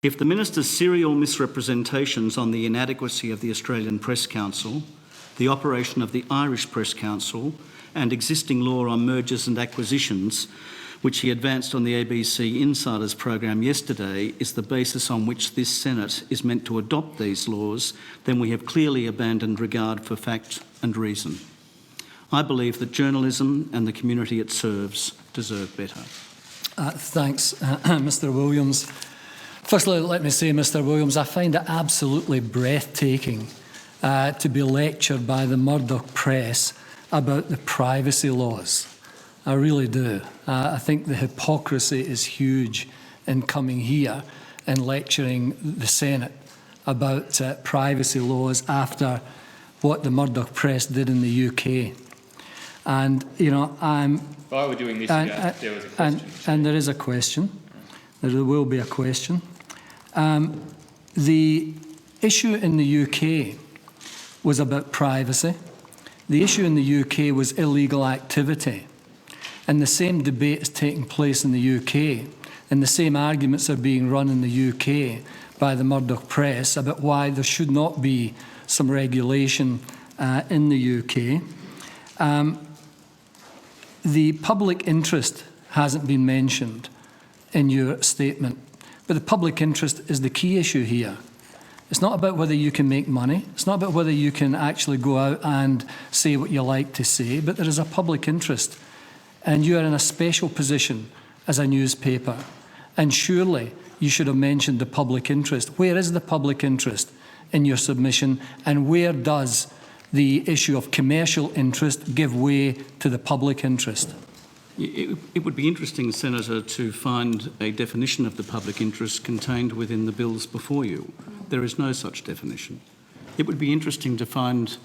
If the Minister's serial misrepresentations on the inadequacy of the Australian Press Council, the operation of the Irish Press Council and existing law on mergers and acquisitions, which he advanced on the ABC Insiders program yesterday, is the basis on which this Senate is meant to adopt these laws, then we have clearly abandoned regard for fact and reason. I believe that journalism and the community it serves deserve better. Thanks, Mr Williams. Firstly, let me say, Mr Williams, I find it absolutely breathtaking to be lectured by the Murdoch press about the privacy laws. I really do. I think the hypocrisy is huge in coming here and lecturing the Senate about privacy laws after what the Murdoch press did in the UK. And, you know, If I were doing this, there was a question. And there is a question. There will be a question. The issue in the UK was about privacy. The issue in the UK was illegal activity. And the same debate is taking place in the UK, and the same arguments are being run in the UK by the Murdoch press about why there should not be some regulation in the UK. The public interest hasn't been mentioned in your statement, but the public interest is the key issue here. It's not about whether you can make money. It's not about whether you can actually go out and say what you like to say, but there is a public interest. And you are in a special position as a newspaper. And surely you should have mentioned the public interest. Where is the public interest in your submission? And where does the issue of commercial interest give way to the public interest? It would be interesting, Senator, to find a definition of the public interest contained within the bills before you. There is no such definition. It would be interesting to find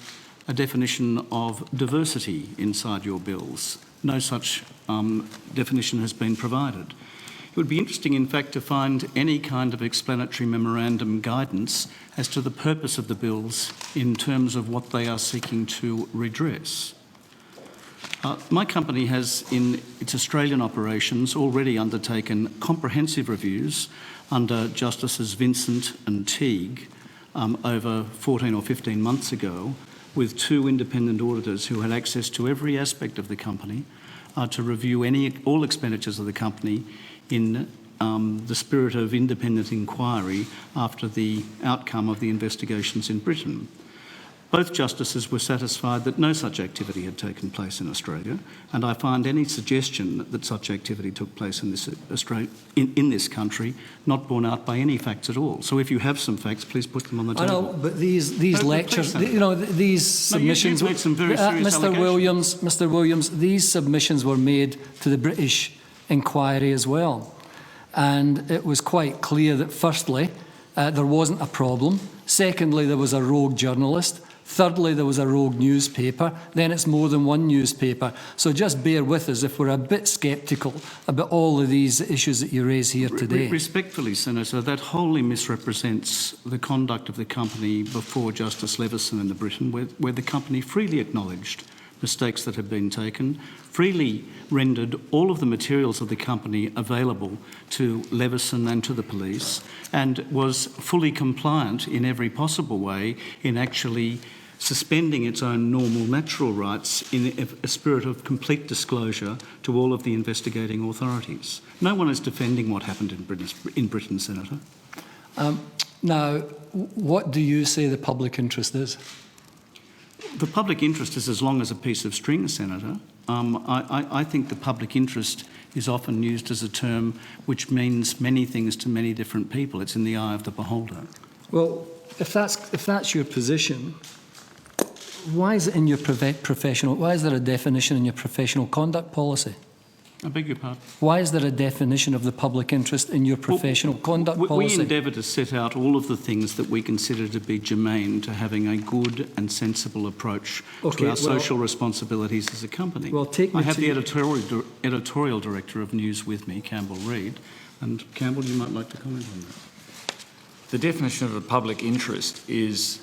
a definition of diversity inside your bills. No such definition has been provided. It would be interesting, in fact, to find any kind of explanatory memorandum guidance as to the purpose of the bills in terms of what they are seeking to redress. My company has, in its Australian operations, already undertaken comprehensive reviews under Justices Vincent and Teague over 14 or 15 months ago, with 2 independent auditors who had access to every aspect of the company to review all expenditures of the company in the spirit of independent inquiry after the outcome of the investigations in Britain. Both justices were satisfied that no such activity had taken place in Australia, and I find any suggestion that such activity took place in this country not borne out by any facts at all. So if you have some facts, please put them on the table. I know, but these lectures, you know, these submissions, you've made some very serious Mr Williams, these submissions were made to the British inquiry as well. And it was quite clear that, firstly, there wasn't a problem. Secondly, there was a rogue journalist. Thirdly, there was a rogue newspaper. Then it's more than one newspaper. So just bear with us if we're a bit sceptical about all of these issues that you raise here today. Respectfully, Senator, that wholly misrepresents the conduct of the company before Justice Leveson in Britain, where the company freely acknowledged mistakes that had been taken, freely rendered all of the materials of the company available to Leveson and to the police, and was fully compliant in every possible way in actually suspending its own normal natural rights in a spirit of complete disclosure to all of the investigating authorities. No one is defending what happened in Britain, Senator. Now, what do you say the public interest is? The public interest is as long as a piece of string, Senator. I think the public interest is often used as a term which means many things to many different people. It's in the eye of the beholder. Well, if that's your position, why is it in your professional? Why is there a definition in your professional conduct policy? I beg your pardon? Why is there a definition of the public interest in your professional conduct policy? We endeavour to set out all of the things that we consider to be germane to having a good and sensible approach to our social responsibilities as a company. Well, I have the editorial director of News with me, Campbell Reid, and Campbell, you might like to comment on that. The definition of a public interest is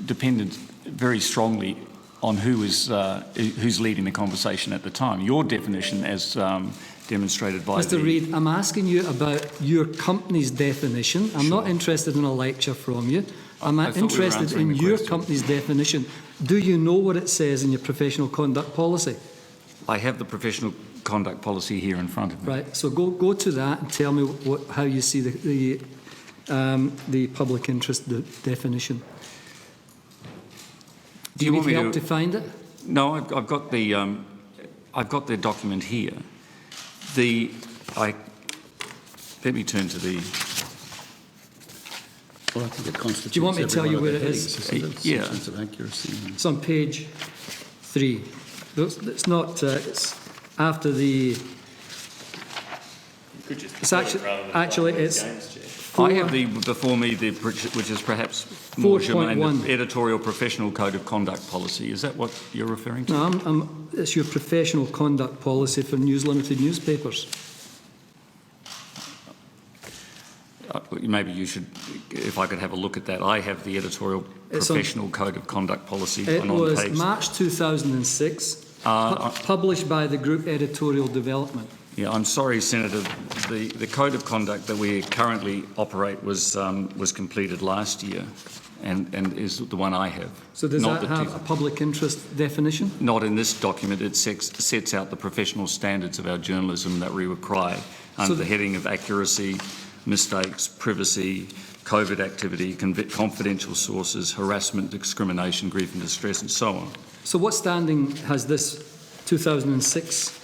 dependent very strongly on who's leading the conversation at the time. Your definition, as demonstrated by Mr. Reid, I'm asking you about your company's definition. I'm not interested in a lecture from you. I'm I thought we were interested answering in the your question. company's definition. Do you know what it says in your professional conduct policy? I have the professional conduct policy here in front of me. Right, so go to that and tell me how you see the public interest definition. Do you want need me help to find it? No, I've got the document here. Let me turn to the. Well, I think it constitutes. Do you want me to tell every you one of where the it is? headings, isn't it? Yeah. Sense of accuracy. It's on page 3. It's not, it's after the, it's actually, it's I have before me which is perhaps more germane, 4.1. the editorial professional code of conduct policy. Is that what you're referring to? no, it's your professional conduct policy for News Limited newspapers. Maybe you should, if I could have a look at that. I have the editorial It's on- professional code of conduct policy It on was page. March 2006, published by the Group Editorial Development. Yeah, I'm sorry, Senator. The code of conduct that we currently operate was completed last year, and is the one I have. So does Not that the have a public interest definition? Not in this document. It sets out the professional standards of our journalism that we require under the heading of accuracy, mistakes, privacy, covert activity, confidential sources, harassment, discrimination, grief and distress, and so on. So what standing has this 2006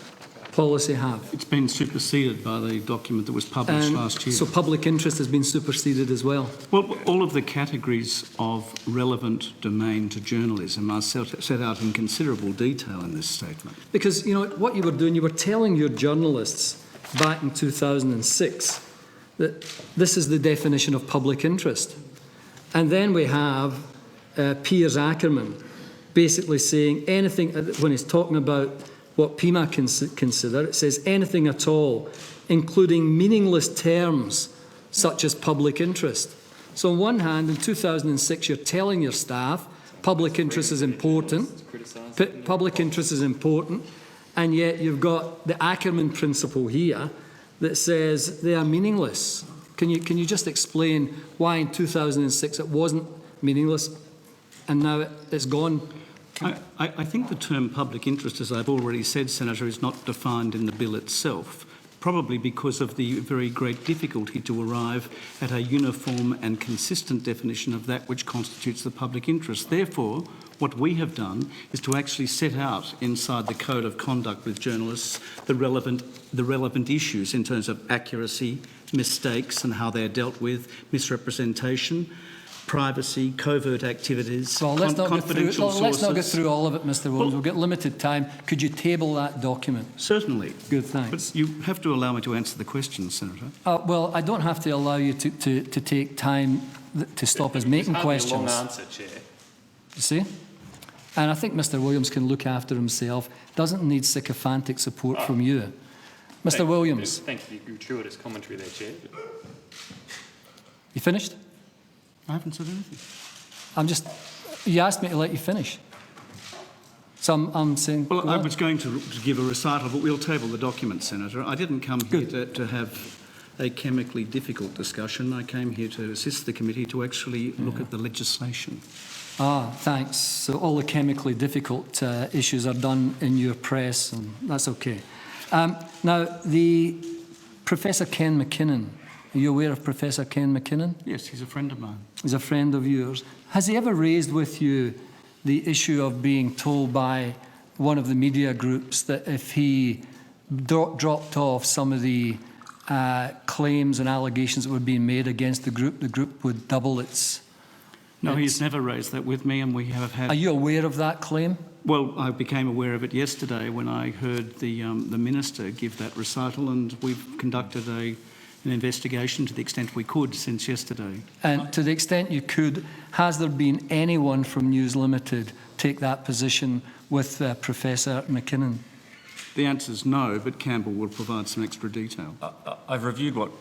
policy have? It's been superseded by the document that was published last year. So public interest has been superseded as well? Well, all of the categories of relevant domain to journalism are set out in considerable detail in this statement. Because, you know, what you were doing, you were telling your journalists back in 2006 that this is the definition of public interest. And then we have Piers Ackerman basically saying anything, when he's talking about what PIMA consider, it says anything at all, including meaningless terms such as public interest. So on one hand, in 2006, you're telling your staff public interest is important, public interest is important, and yet you've got the Ackerman principle here that says they are meaningless. Can you just explain why in 2006 it wasn't meaningless and now it's gone? I think the term public interest, as I've already said, Senator, is not defined in the bill itself, probably because of the very great difficulty to arrive at a uniform and consistent definition of that which constitutes the public interest. Therefore, what we have done is to actually set out inside the code of conduct with journalists the relevant issues in terms of accuracy, mistakes and how they're dealt with, misrepresentation, privacy, covert activities, Well, let's not confidential sources. Let's not go through all of it, Mr. Williams. We'll get limited time. Could you table that document? Certainly. Good, thanks. But you have to allow me to answer the question, Senator. Well, I don't have to allow you to take time to stop us making questions. It's hardly a long answer, Chair. You see? And I think Mr. Williams can look after himself, doesn't need sycophantic support from you. Mr. Williams. Thank you for your gratuitous commentary there, Chair. You finished? I haven't said anything. You asked me to let you finish. So I'm saying... Well, I was going to give a recital, but we'll table the document, Senator. I didn't come here to have a chemically difficult discussion. I came here to assist the committee to actually look at the legislation. Thanks. So all the chemically difficult issues are done in your press, and that's okay. Now, the Professor Ken McKinnon, are you aware of Professor Ken McKinnon? Yes, he's a friend of mine. He's a friend of yours. Has he ever raised with you the issue of being told by one of the media groups that if he dropped off some of the claims and allegations that were being made against the group would double its... No, he's never raised that with me, and we have had... Are you aware of that claim? Well, I became aware of it yesterday when I heard the Minister give that recital, and we've conducted an investigation to the extent we could since yesterday. And to the extent you could, has there been anyone from News Limited take that position with Professor McKinnon? The answer is no, but Campbell will provide some extra detail. I've reviewed what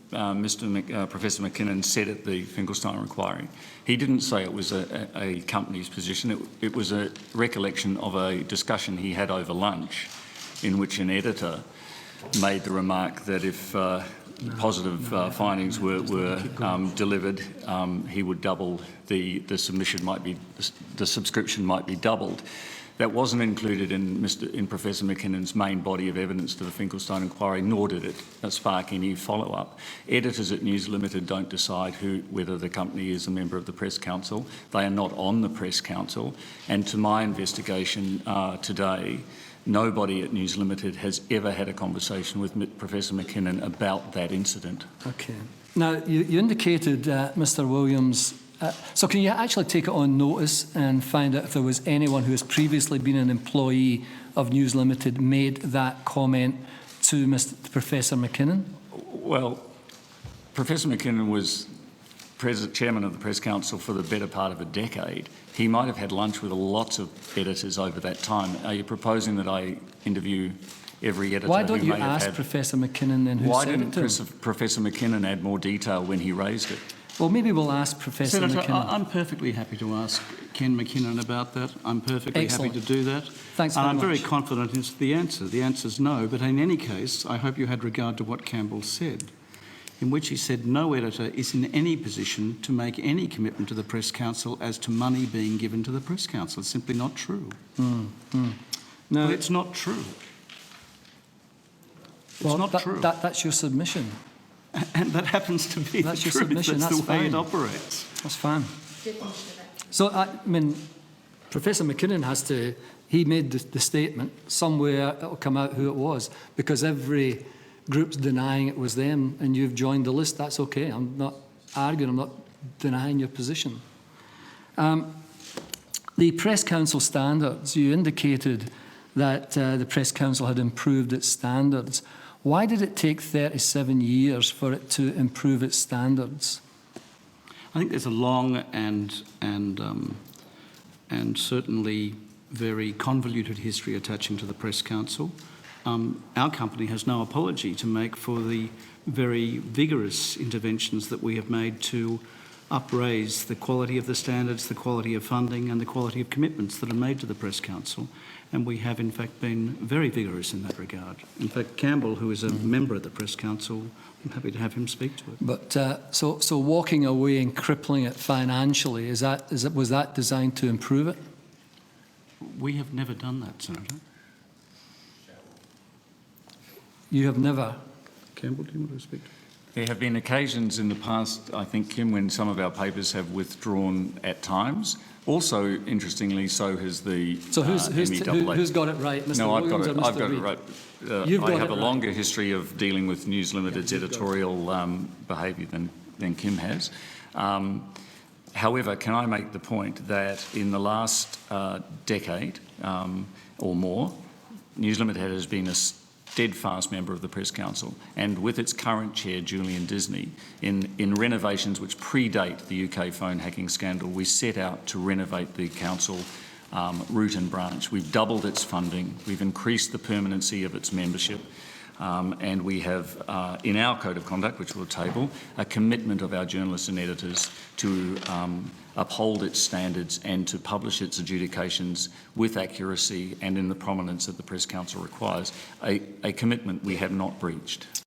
Professor McKinnon said at the Finkelstein inquiry. He didn't say it was a company's position. It was a recollection of a discussion he had over lunch in which an editor made the remark that if positive findings were delivered, he would double the subscription might be doubled. That wasn't included in Professor McKinnon's main body of evidence to the Finkelstein inquiry, nor did it spark any follow-up. Editors at News Limited don't decide whether the company is a member of the Press Council. They are not on the Press Council. And to my investigation today, nobody at News Limited has ever had a conversation with Professor McKinnon about that incident. Okay. Now, you indicated, Mr. Williams, so can you actually take it on notice and find out if there was anyone who has previously been an employee of News Limited made that comment to Professor McKinnon? Well, Professor McKinnon was chairman of the Press Council for the better part of a decade. He might have had lunch with lots of editors over that time. Are you proposing that I interview every editor? Why don't who you may have ask Professor McKinnon then who Why said it to him? didn't Professor McKinnon add more detail when he raised it? Well, maybe we'll ask Professor Senator, McKinnon. I'm perfectly happy to ask Ken McKinnon about that. I'm perfectly Excellent. happy to do that. Thanks and very I'm very much. confident it's the answer. The answer is no, but in any case, I hope you had regard to what Campbell said, in which he said no editor is in any position to make any commitment to the Press Council as to money being given to the Press Council. It's simply not true. No, But it's not true. It's well, not true. That's your submission. And that happens to be That's the your truth. submission, That's the that's way it fine. operates. That's fine. So, I mean, Professor McKinnon he made the statement. Somewhere it'll come out who it was, because every group's denying it was them, and you've joined the list. That's okay. I'm not arguing. I'm not denying your position. The Press Council standards, you indicated that the Press Council had improved its standards. Why did it take 37 years for it to improve its standards? I think there's a long and certainly very convoluted history attaching to the Press Council. Our company has no apology to make for the very vigorous interventions that we have made to upraise the quality of the standards, the quality of funding and the quality of commitments that are made to the Press Council. And we have, in fact, been very vigorous in that regard. In fact, Campbell, who is a member of the Press Council, I'm happy to have him speak to it. But so walking away and crippling it financially, was that designed to improve it? We have never done that, Senator. You have never. Campbell, do you want to speak to it? There have been occasions in the past, I think, Kim, when some of our papers have withdrawn at times. Also, interestingly, so has the So who's MEAA. got it right, Mr. No, Williams or Mr. I've got Reid? it right. You've I got have it a right. longer history of dealing with News Limited's editorial behaviour than Kim has. However, can I make the point that in the last decade or more, News Limited has been a steadfast member of the Press Council, and with its current chair, Julian Disney, in renovations which predate the UK phone hacking scandal, we set out to renovate the council root and branch. We've doubled its funding, we've increased the permanency of its membership, and we have, in our code of conduct, which we'll table, a commitment of our journalists and editors to uphold its standards and to publish its adjudications with accuracy and in the prominence that the Press Council requires, a commitment we have not breached.